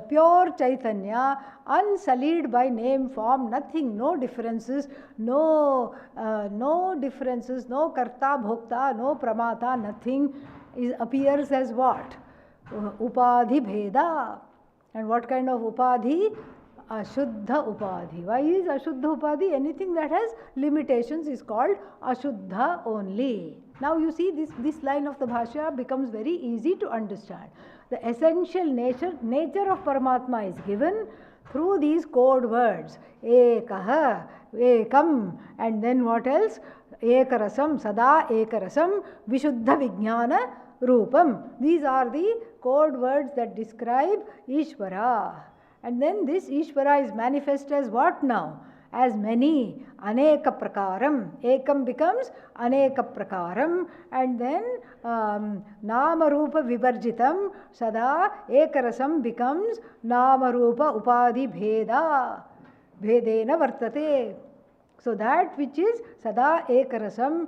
pure Chaitanya, unsullied by name, form, nothing, no differences, no differences, no Karta, Bhokta, no Pramata, nothing appears as what? Upadhi Bheda. And what kind of Upadhi? Ashuddha Upadhi. Why is Ashuddha Upadhi? Anything that has limitations is called Ashuddha only. Now you see this line of the Bhashya becomes very easy to understand. The essential nature of Paramatma is given through these code words. Ekaha, Ekam, and then what else? Ekarasam, Sada Ekarasam, Vishuddha Vijnana Rupam. These are the code words that describe Ishvara. And then this Ishvara is manifest as what now? As many, Aneka Prakaram. Ekam becomes Aneka Prakaram, and then Namarupa Vivarjitam, Sada Ekarasam becomes Namarupa Upadhi Bheda, Bhedena Vartate. So that which is Sada Ekarasam,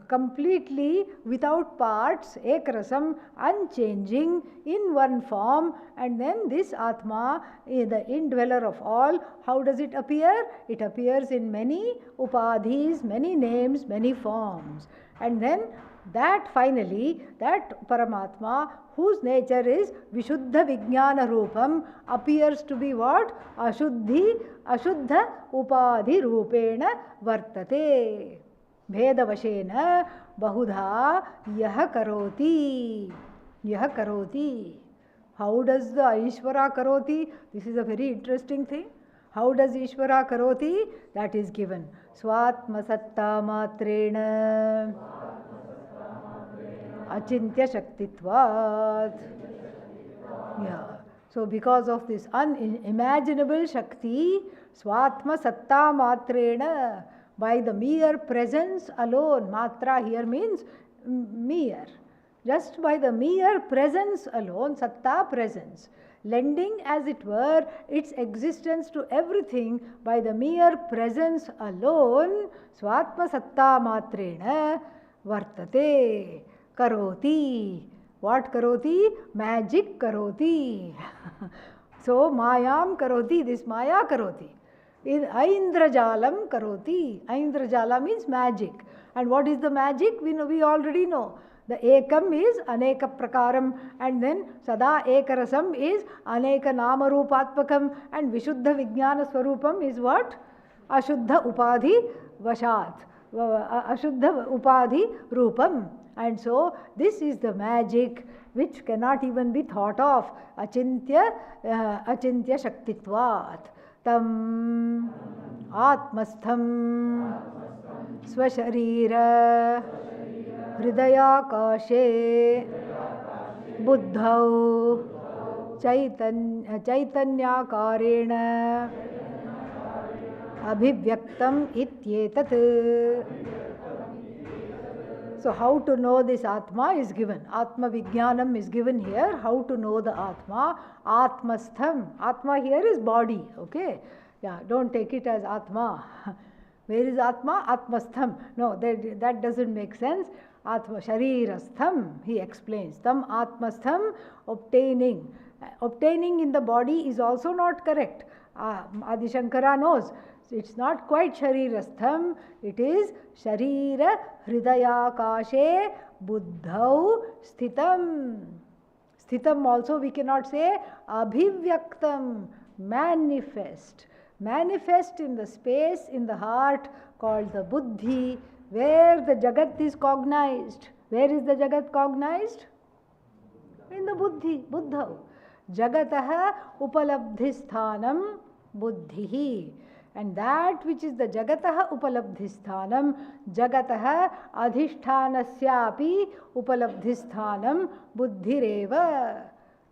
completely without parts, Ekarasam, unchanging in one form, and then this Atma, the indweller of all, how does it appear? It appears in many upadhis, many names, many forms. And then that finally, that Paramatma, whose nature is Vishuddha Vijnana Rupam, appears to be what? Ashuddha Upadhi Rupena Vartate. Bhedavashena Bahudha Yaha Karoti. Yaha Karoti. How does the Ishvara Karoti? This is a very interesting thing. How does Ishvara Karoti? That is given. Svatma Satta Matrena Achintya Shaktitvat. Yeah. So because of this unimaginable Shakti, Svatma Satta Matrena, by the mere presence alone, Matra here means mere. Just by the mere presence alone, Satta presence, lending as it were its existence to everything by the mere presence alone, Svatma Satta Matrena Vartate. Karoti. What karoti? Magic karoti. So Mayam karoti, this Maya karoti. Aindrajalam karoti. Aindrajala means magic. And what is the magic? We already know. The Ekam is Aneka Prakaram, and then Sada Ekarasam is Aneka Namarupatmakam, and Vishuddha Vijnana Swarupam is what? Ashuddha Upadhi Vashat. Ashuddha Upadhi Rupam. And so this is the magic which cannot even be thought of. Achintya Shaktitvat. Tam Atmastham Swasharira Hridayakashe Buddhau Chaitanyakarena Abhivyaktam Ityetat. So how to know this Atma is given. Atma Vijnanam is given here. How to know the Atma? Atmastham. Atma here is body. Okay. Yeah, don't take it as Atma. Where is Atma? Atmastham. No, that doesn't make sense. Atma Sharirastham, he explains. Tam Atmastham, obtaining. Obtaining in the body is also not correct. Adi Shankara knows. It's not quite Sharirastham, it is Sharira Hridayakashe Buddhau Sthitam. Sthitam also we cannot say Abhivyaktam, manifest. Manifest in the space in the heart called the Buddhi, where the Jagat is cognized. Where is the Jagat cognized? In the Buddhi, Buddhau. Jagataha Upalabdhisthanam Buddhihi. And that which is the Jagataha Upalabdhisthanam, Jagataha Adhishthanasyaapi Upalabdhisthanam Buddhireva.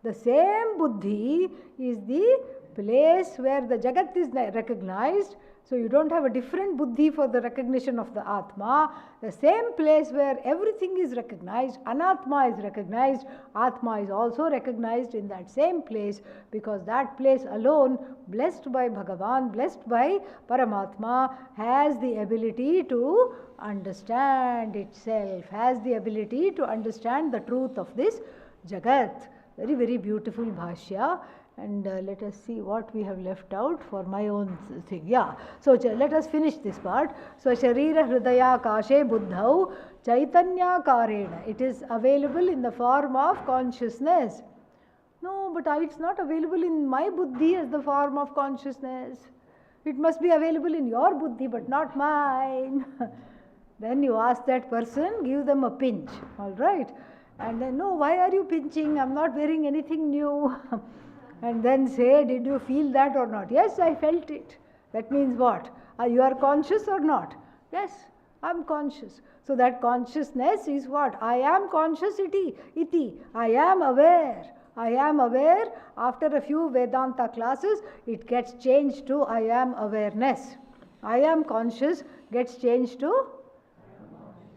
The same Buddhi is the place where the Jagat is recognized, so you don't have a different buddhi for the recognition of the Atma. The same place where everything is recognized, Anatma is recognized, Atma is also recognized in that same place, because that place alone, blessed by Bhagavan, blessed by Paramatma, has the ability to understand itself, has the ability to understand the truth of this Jagat. Very, very beautiful Bhashya. And let us see what we have left out for my own thing. Yeah. So let us finish this part. So Sharira Hridaya Kashe Buddhau Chaitanya Karena. It is available in the form of consciousness. No, but it's not available in my buddhi as the form of consciousness. It must be available in your buddhi, but not mine. Then you ask that person, give them a pinch. All right. And then, no, why are you pinching? I'm not wearing anything new. And then say, did you feel that or not? Yes, I felt it. That means what? You are conscious or not? Yes, I'm conscious. So that consciousness is what? I am conscious iti. I am aware. I am aware. After a few Vedanta classes, it gets changed to I am awareness. I am conscious gets changed to?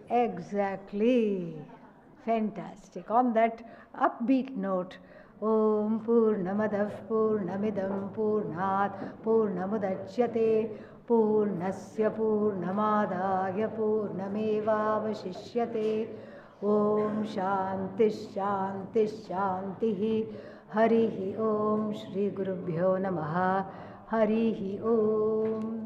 Exactly. Fantastic. On that upbeat note, Om Purnamadav Purnamidam Purnat Purnamudachyate Purnasya Purnamadaya Purnamevavashishyate. Om Shanti Shanti Shanti. Harihi Om Shri Gurubhyo Namaha. Harihi Om.